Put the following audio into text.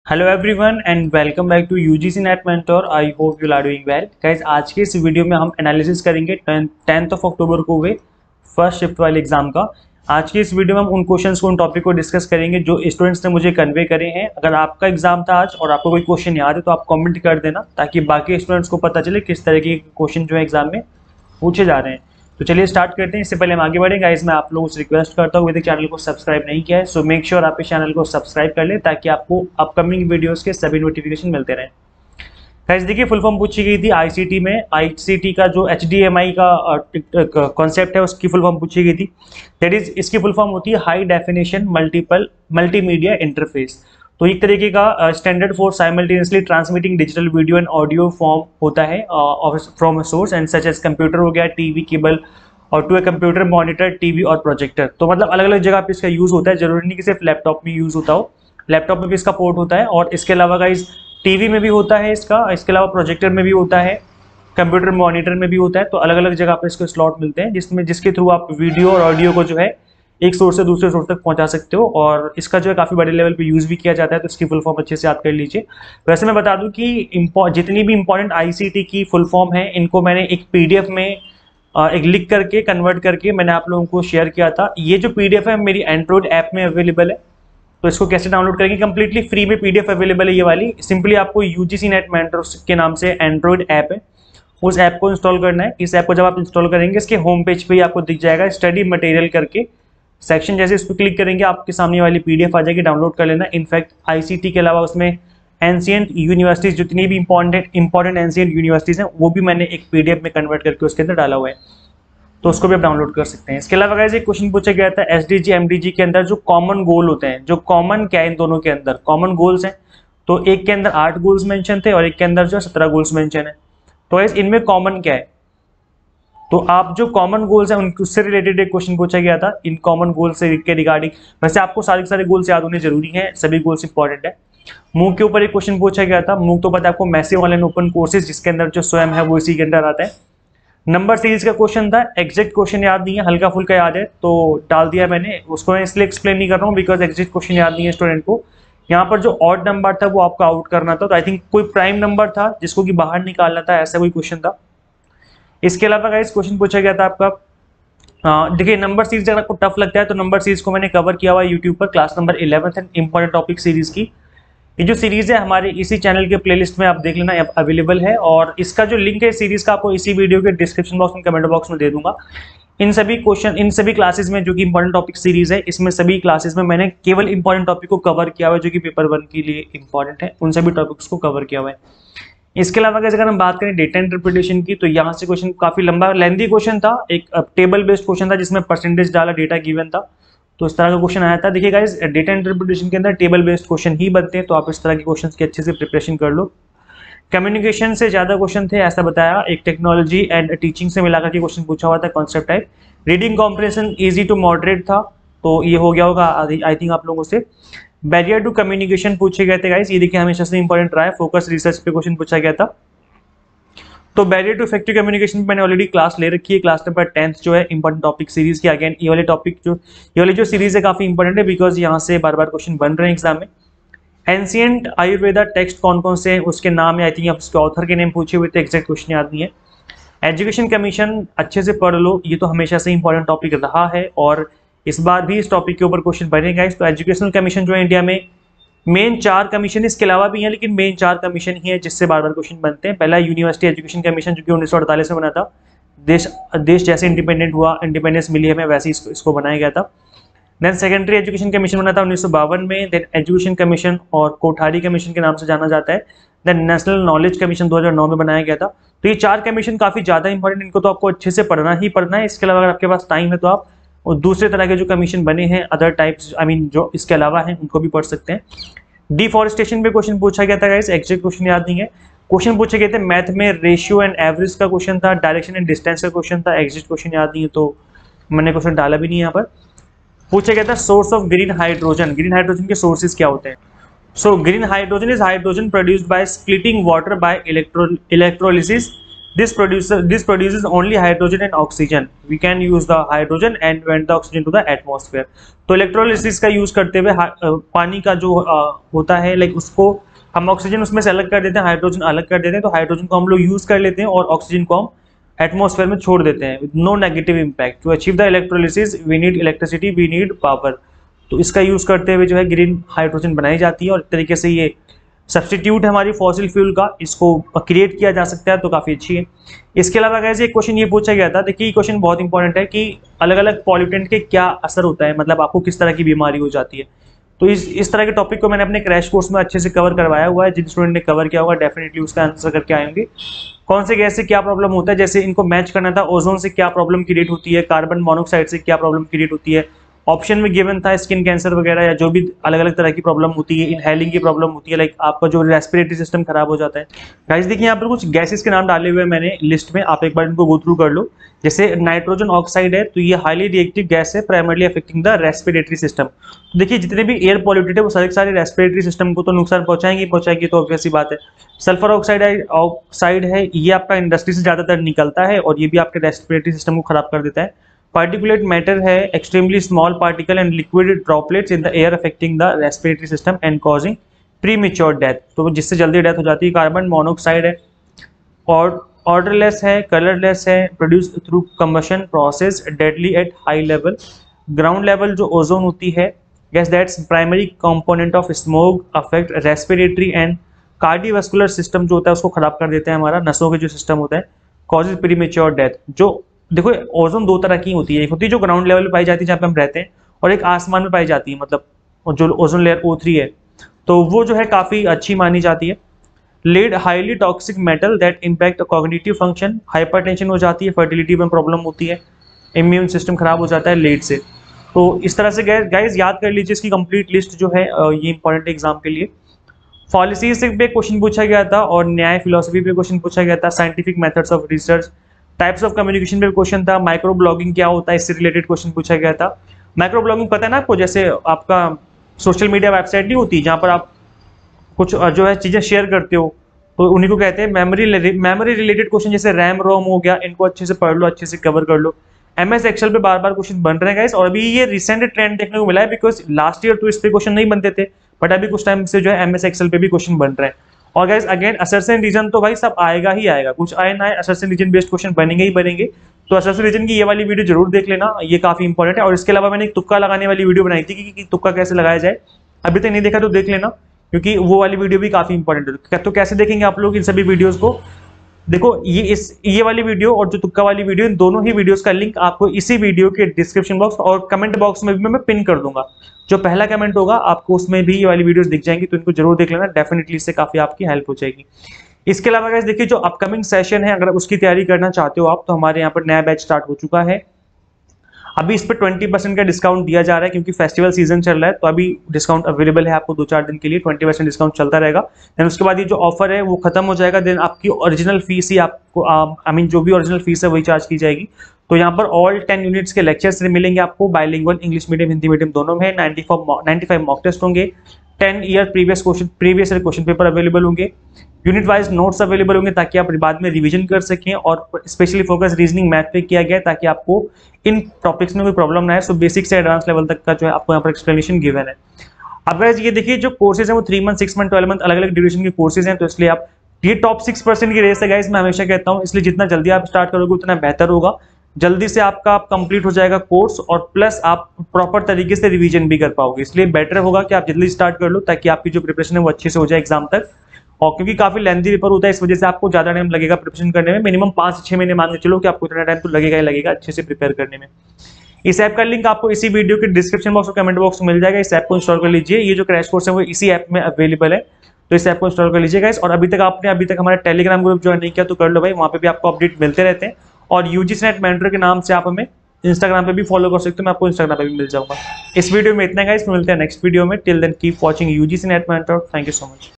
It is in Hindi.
Hello everyone and welcome back to UGC NET mentor. I hope you are doing well guys. आज के इस वीडियो में हम एनालिसिस करेंगे 10th ऑफ अक्टूबर को हुए फर्स्ट शिफ्ट वाले एग्जाम का। आज के इस वीडियो में हम उन क्वेश्चंस को, उन टॉपिक को डिस्कस करेंगे जो स्टूडेंट्स ने मुझे कन्वे करे हैं। अगर आपका एग्जाम था आज और आपको कोई क्वेश्चन याद है तो आप कमेंट कर देना, ताकि बाकी स्टूडेंट्स को पता चले किस तरह के क्वेश्चन जो है एग्जाम में पूछे जा रहे हैं। तो चलिए स्टार्ट करते हैं। इससे पहले हम आगे बढ़ें गाइस, मैं आप लोगों से रिक्वेस्ट करता हूँ, यदि चैनल को सब्सक्राइब नहीं किया है सो मेक श्योर आप इस चैनल को सब्सक्राइब कर लें, ताकि आपको अपकमिंग वीडियोस के सभी नोटिफिकेशन मिलते रहें। गाइस देखिए, फुल फॉर्म पूछी गई थी आईसीटी में। आईसीटी का जो एचडीएमआई का कॉन्सेप्ट है उसकी फुल फॉर्म पूछी गई थी। दैट इज, इसकी फुल फॉर्म होती है हाई डेफिनेशन मल्टीमीडिया इंटरफेस। तो एक तरीके का standard for simultaneously transmitting digital video and audio form होता है from a source and such as computer हो गया, टीवी केबल, और to a computer, monitor, TV और प्रोजेक्टर। तो मतलब अलग अलग जगह पे इसका यूज होता है, जरूरी नहीं कि सिर्फ लैपटॉप में यूज होता हो, लैपटॉप में भी इसका पोर्ट होता है। और इसके अलावा गाइस टीवी में भी होता है इसका, इसके अलावा प्रोजेक्टर में भी होता है, कंप्यूटर मॉनिटर में भी होता है। तो अलग अलग जगह पे इसको स्लॉट मिलते हैं, जिसके थ्रू आप वीडियो और ऑडियो को जो है एक सोर्स से दूसरे सोर्स तक पहुंचा सकते हो। और इसका जो है काफी बड़े लेवल पे यूज भी किया जाता है, तो इसकी फुल फॉर्म अच्छे से याद कर लीजिए। वैसे मैं बता दूं कि जितनी भी इंपॉर्टेंट आईसीटी की फुल फॉर्म है, इनको मैंने एक पीडीएफ में एक लिख करके कन्वर्ट करके मैंने आप लोगों को शेयर किया था। ये जो पीडीएफ है मेरी एंड्रॉइड ऐप में अवेलेबल है। तो इसको कैसे डाउनलोड करेंगे? कंप्लीटली फ्री में पीडीएफ अवेलेबल है ये वाली। सिंपली आपको यूजीसी नेट मेंटर के नाम से एंड्रॉइड ऐप है, उस ऐप को इंस्टॉल करना है। इस ऐप को जब आप इंस्टॉल करेंगे, इसके होम पेज पे ही आपको दिख जाएगा स्टडी मटेरियल करके सेक्शन। जैसे इस पर क्लिक करेंगे आपके सामने वाली पीडीएफ आ जाएगी, डाउनलोड कर लेना। इनफैक्ट आईसीटी के अलावा उसमें एंशिएंट यूनिवर्सिटीज, जितनी भी इंपॉर्टेंट एंशिएंट यूनिवर्सिटीज हैं, वो भी मैंने एक पीडीएफ में कन्वर्ट करके उसके अंदर डाला हुआ है, तो उसको भी आप डाउनलोड कर सकते हैं। इसके अलावा गाइस एक क्वेश्चन पूछा गया था एसडीजी एमडीजी के अंदर जो कॉमन गोल होते हैं, जो कॉमन क्या है इन दोनों के अंदर, कॉमन गोल्स हैं। तो एक के अंदर 8 गोल्स मेंशन थे और एक के अंदर जो 17 गोल्स मेंशन है। तो गाइस इनमें कॉमन क्या है? तो आप जो कॉमन गोल्स हैं उससे रिलेटेड एक क्वेश्चन पूछा गया था, इन कॉमन गोल से के रिगार्डिंग। वैसे आपको सारे के सारे गोल्स याद होने जरूरी हैं, सभी गोल्स इंपॉर्टेंट है। मूक के ऊपर एक क्वेश्चन पूछा गया था। मूक तो पता है आपको, मैसिव ऑनलाइन ओपन कोर्सेज, जिसके अंदर जो स्वयं है वो इसी के अंदर आता है। नंबर सीरीज का क्वेश्चन था, एग्जैक्ट क्वेश्चन याद नहीं है, हल्का फुल्का याद है तो डाल दिया मैंने उसको। मैं इसलिए एक्सप्लेन नहीं कर रहा हूँ बिकॉज एग्जैक्ट क्वेश्चन याद नहीं है स्टूडेंट को। यहाँ पर जो ऑड नंबर था वो आपको आउट करना था, तो आई थिंक कोई प्राइम नंबर था जिसको कि बाहर निकालना था, ऐसा कोई क्वेश्चन था। इसके अलावा गाइस क्वेश्चन पूछा गया था आपका, देखिए नंबर सीरीज अगर आपको टफ लगता है तो नंबर सीरीज को मैंने कवर किया हुआ है यूट्यूब पर, class number 11 and important topic series की। ये जो सीरीज है हमारे इसी चैनल के प्लेलिस्ट में आप देख लेना, अवेलेबल है। और इसका जो लिंक है सीरीज का आपको इसी वीडियो के डिस्क्रिप्शन बॉक्स में, कमेंट बॉक्स में दे दूंगा। इन सभी क्वेश्चन, इन सभी क्लासेस में जो कि इंपॉर्टेंट टॉपिक सीरीज है, इसमें सभी क्लासेस में मैंने केवल इंपॉर्टेंट टॉपिक को कवर किया हुआ है जो कि पेपर 1 के लिए इंपॉर्टेंट है, उन सभी टॉपिक्स को कवर किया हुआ है। इसके अलावा अगर हम बात करें डेटा इंटरप्रिटेशन की, तो यहाँ से क्वेश्चन काफी लंबा लेंथी क्वेश्चन था, एक टेबल बेस्ड क्वेश्चन था जिसमें परसेंटेज डाला, डेटा गिवन था, तो इस तरह का क्वेश्चन आया था। देखिए गाइस, डेटा इंटरप्रिटेशन के अंदर टेबल बेस्ड क्वेश्चन ही बनते हैं, तो आप इस तरह के क्वेश्चंस की अच्छे से प्रिपरेशन कर लो। कम्युनिकेशन से ज्यादा क्वेश्चन थे ऐसा बताया, एक टेक्नोलॉजी एंड टीचिंग से मिलाकर के क्वेश्चन पूछा हुआ था, concept type. Reading comprehension easy to moderate था, तो ये हो गया होगा आई थिंक आप लोगों से। बैरियर टू कम्युनिकेशन पूछे गए थे गाइस, ये देखिए हमेशा से इंपॉर्टेंट रहा है, फोकस रिसर्च पे क्वेश्चन पूछा गया था। तो बैरियर टू इफेक्टिव कम्युनिकेशन मैंने ऑलरेडी क्लास ले रखी है, क्लास नंबर 10th जो है इंपॉर्टेंट टॉपिक सीरीज की। अगेन ये वाले टॉपिक जो, ये वाली जो सीरीज है काफी इंपॉर्टेंट है बिकॉज यहाँ से बार बार क्वेश्चन बन रहे हैं एग्जाम में। एंशिएंट आयुर्वेदा टेक्स्ट कौन कौन से हैं, उसके नाम है, आई थिंक उसके ऑथर के नेम पूछे हुए थे, एग्जैक्ट क्वेश्चन याद नहीं है। एजुकेशन कमीशन अच्छे से पढ़ लो, ये तो हमेशा से इंपॉर्टेंट टॉपिक रहा है और इस बार भी इस टॉपिक के ऊपर क्वेश्चन बनेगा। तो एजुकेशनल कमीशन जो है इंडिया में, मेन 4 कमीशन इसके अलावा भी हैं, लेकिन मेन 4 कमीशन ही है जिससे बार बार क्वेश्चन बनते हैं। पहला यूनिवर्सिटी एजुकेशन कमीशन जो कि 1948 में बना था, देश जैसे इंडिपेंडेंट हुआ, इंडिपेंडेंस मिली हमें, वैसे इसको बनाया गया था। देन सेकेंडरी एजुकेशन कमीशन बना था 1952 में। देन एजुकेशन कमीशन और कोठारी कमीशन के नाम से जाना जाता है। देन नेशनल नॉलेज कमीशन 2009 में बनाया गया था। तो ये 4 कमीशन काफी ज्यादा इंपॉर्टेंट, इनको तो आपको अच्छे से पढ़ना ही पढ़ना है। इसके अलावा अगर आपके पास टाइम है तो आप और दूसरे तरह के जो कमीशन बने हैं, अदर टाइप्स, आई मीन जो इसके अलावा हैं, उनको भी पढ़ सकते हैं। डिफॉरेस्टेशन पे क्वेश्चन पूछा गया था गाइस, एग्जैक्ट क्वेश्चन याद नहीं है। क्वेश्चन पूछे गए थे मैथ में, रेशियो एंड एवरेज का क्वेश्चन था, डायरेक्शन एंड डिस्टेंस का क्वेश्चन था, एग्जैक्ट क्वेश्चन याद नहीं है तो मैंने क्वेश्चन डाला भी नहीं यहाँ पर। पूछा गया था source of green hydrogen, green hydrogen के सोर्सेज क्या होते हैं। So green hydrogen is hydrogen produced by splitting water bye electrolysis This produces only hydrogen and oxygen. We can use the hydrogen and vent the oxygen to the atmosphere. तो इलेक्ट्रोलिसिस का यूज करते हुए पानी का जो होता है लाइक उसको हम ऑक्सीजन उसमें से अलग कर देते हैं, हाइड्रोजन अलग कर देते हैं, तो हाइड्रोजन को हम लोग यूज कर लेते हैं और ऑक्सीजन को हम एटमॉस्फेयर में छोड़ देते हैं with no negative impact. To achieve the electrolysis we need electricity, we need power. तो इसका यूज करते हुए जो है ग्रीन हाइड्रोजन बनाई जाती है और एक तरीके से ये सब्सटीट्यूट है हमारी फॉसिल फ्यूल का, इसको क्रिएट किया जा सकता है, तो काफ़ी अच्छी है। इसके अलावा कैसे एक क्वेश्चन ये पूछा गया था, देखिए ये क्वेश्चन बहुत इंपॉर्टेंट है कि अलग अलग पॉल्यूटेंट के क्या असर होता है, मतलब आपको किस तरह की बीमारी हो जाती है। तो इस तरह के टॉपिक को मैंने अपने क्रैश कोर्स में अच्छे से कवर करवाया हुआ है। जिन स्टूडेंट ने कवर किया होगा डेफिनेटली उसका आंसर करके आएंगे। कौन से गैस से क्या प्रॉब्लम होता है, जैसे इनको मैच करना था, ओजोन से क्या प्रॉब्लम क्रिएट होती है, कार्बन मोनोऑक्साइड से क्या प्रॉब्लम क्रिएट होती है। ऑप्शन में गिवन था स्किन कैंसर वगैरह या जो भी अलग अलग तरह की प्रॉब्लम होती है, इनहेलिंग की प्रॉब्लम होती है, लाइक आपका जो रेस्पिरेटरी सिस्टम खराब हो जाता है। गाइस देखिए यहाँ पर कुछ गैसेस के नाम डाले हुए हैं मैंने लिस्ट में, आप एक बार इनको गो थ्रू कर लो। जैसे नाइट्रोजन ऑक्साइड है, तो ये हाईली रिएक्टिव गैस है, primarily affecting the respiratory system. तो देखिए जितने भी एयर पॉल्यूटेड है वो सारे रेस्पिरेटरी सिस्टम को तो नुकसान पहुंचाएंगे, तो ऑब्वियस सी बात है। सल्फर ऑक्साइड है, ये आपका इंडस्ट्री से ज्यादातर निकलता है और ये भी आपके रेस्पिरेटरी सिस्टम को खराब कर देता है। पार्टिकुलेट मैटर है, extremely small particle and liquid droplets in the air affecting the respiratory system and causing premature death, तो जिससे जल्दी डेथ हो जाती है। कार्बन मोनोऑक्साइड है, और ऑर्डरलेस है, कलरलेस है, produce through combustion process, deadly at high level. Ground level जो ओजोन होती है, gas that's primary component of smoke, affect respiratory and cardiovascular system जो होता है उसको खराब कर देता है, हमारा नसों के जो सिस्टम होता है, कॉजेज प्रीमेच्योर डेथ। जो देखो ओजोन दो तरह की होती है, एक होती है जो ग्राउंड लेवल पे पाई जाती है जहाँ पे हम रहते हैं, और एक आसमान में पाई जाती है, मतलब जो ओजोन लेयर O3 है, तो वो जो है काफ़ी अच्छी मानी जाती है। Lead highly toxic metal that impact cognitive function, hypertension हो जाती है, फर्टिलिटी में प्रॉब्लम होती है, इम्यून सिस्टम खराब हो जाता है लेड से। तो इस तरह से गाइज याद कर लीजिए इसकी कंप्लीट लिस्ट जो है, ये इंपॉर्टेंट एग्जाम के लिए। पॉलिसी से भी क्वेश्चन पूछा गया था और न्याय फिलोसफी पे क्वेश्चन पूछा गया था, scientific methods of research, types of communication पे क्वेश्चन था, माइक्रो ब्लॉगिंग क्या होता है इससे रिलेटेड क्वेश्चन पूछा गया था। माइक्रो ब्लॉगिंग पता है ना आपको, जैसे आपका सोशल मीडिया वेबसाइट नहीं होती जहाँ पर आप कुछ जो है चीज़ें शेयर करते हो, तो उन्हीं को कहते हैं मेमोरी रिलेटेड क्वेश्चन, जैसे रैम रोम हो गया, इनको अच्छे से पढ़ लो, अच्छे से कवर कर लो। MS एक्सेल पे बार बार क्वेश्चन बन रहे हैं गाइस, और अभी ये रिसेंट ट्रेंड देखने को मिला है, बिकॉज लास्ट ईयर तो इस पे क्वेश्चन नहीं बनते थे, बट अभी कुछ टाइम से जो है MS एक्सेल पे भी क्वेश्चन बन रहे हैं। और गाइस अगेन असर्शन रीजन तो भाई सब आएगा ही आएगा, कुछ आए ना आए असर्शन रीजन बेस्ड क्वेश्चन बनेंगे ही बनेंगे। तो असर्शन रीजन की ये वाली वीडियो जरूर देख लेना, ये काफी इंपॉर्टेंट है। और इसके अलावा मैंने एक तुक्का लगाने वाली वीडियो बनाई थी कि तुक्का कैसे लगाया जाए, अभी तक नहीं देखा तो देख लेना, क्योंकि वो वाली वीडियो भी काफी इंपॉर्टेंट है। तो कैसे देखेंगे आप लोग इन सभी वीडियोस को, देखो ये वाली वीडियो और जो तुक्का वाली वीडियो, इन दोनों ही वीडियोस का लिंक आपको इसी वीडियो के डिस्क्रिप्शन बॉक्स और कमेंट बॉक्स में भी मैं पिन कर दूंगा। जो पहला कमेंट होगा आपको उसमें भी ये वाली वीडियोस दिख जाएंगी, तो इनको जरूर देख लेना, डेफिनेटली इससे काफी आपकी हेल्प हो जाएगी। इसके अलावा गाइस देखिए जो अपकमिंग सेशन है, अगर उसकी तैयारी करना चाहते हो आप, तो हमारे यहाँ पर नया बैच स्टार्ट हो चुका है। अभी इस पर 20% का डिस्काउंट दिया जा रहा है, क्योंकि फेस्टिवल सीजन चल रहा है, तो अभी डिस्काउंट अवेलेबल है आपको 2-4 दिन के लिए, 20% डिस्काउंट चलता रहेगा। देन उसके बाद ये जो ऑफर है वो खत्म हो जाएगा, देन आपकी ओरिजिनल फीस ही आपको जो भी ओरिजिनल फीस है वही चार्ज की जाएगी। तो यहाँ पर ऑल 10 यूनिट्स के लेक्चर्स मिलेंगे आपको, bilingual English medium Hindi medium दोनों में, 95 मॉक टेस्ट होंगे, 10 year previous question paper available होंगे, यूनिट वाइज नोट्स अवेलेबल होंगे ताकि आप बाद में रिवीजन कर सकें, और स्पेशली फोकस रीजनिंग मैथ पे किया गया है ताकि आपको इन टॉपिक्स में कोई प्रॉब्लम ना है। सो बेसिक से एडवांस लेवल तक का जो है आपको यहाँ पर एक्सप्लेनेशन गिवन है। अब गाइस ये देखिए जो कोर्सेज हैं वो 3 मंथ, 6 मंथ, 12 मंथ अलग अलग ड्यूरेशन के कोर्सेज हैं, तो इसलिए आप ये टॉप 6% की रेस है गाइस, मैं हमेशा कहता हूँ, इसलिए जितना जल्दी आप स्टार्ट करोगे उतना बेहतर होगा। जल्दी से आपका कंप्लीट हो जाएगा कोर्स, और प्लस आप प्रॉपर तरीके से रिवीजन भी कर पाओगे, इसलिए बेटर होगा कि आप जल्दी स्टार्ट कर लो ताकि आपकी जो प्रिपरेशन है वो अच्छे से हो जाए एग्जाम तक। और क्योंकि काफी लेंथी पेपर होता है, इस वजह से आपको ज्यादा टाइम लगेगा प्रिपरेशन करने में, मिनिमम 5 से 6 महीने मान के चलो कि आपको इतना टाइम तो लगेगा ही लगेगा अच्छे से प्रिपेयर करने में। इस ऐप का लिंक आपको इसी वीडियो के डिस्क्रिप्शन बॉक्स और कमेंट बॉक्स में मिल जाएगा, इस ऐप को इंस्टॉल कर लीजिए। ये जो क्रैश कोर्स है वो इसी ऐप में अवेलेबल है, तो इस ऐप को इंस्टॉल कर लीजिएगा। और अभी तक हमारा टेलीग्राम ग्रुप ज्वाइन नहीं किया तो कर लो भाई, वहाँ पे भी आपको अपडेट मिलते रहते हैं। और यूजीसी नेट मेंटर के नाम से आप हमें इंस्टाग्राम पे भी फॉलो कर सकते हो, मैं आपको इंस्टाग्राम पे भी मिल जाऊंगा। इस वीडियो में इतना गाइस, मिलते हैं नेक्स्ट वीडियो में। Till then keep watching UGC NET mentor, thank you so much.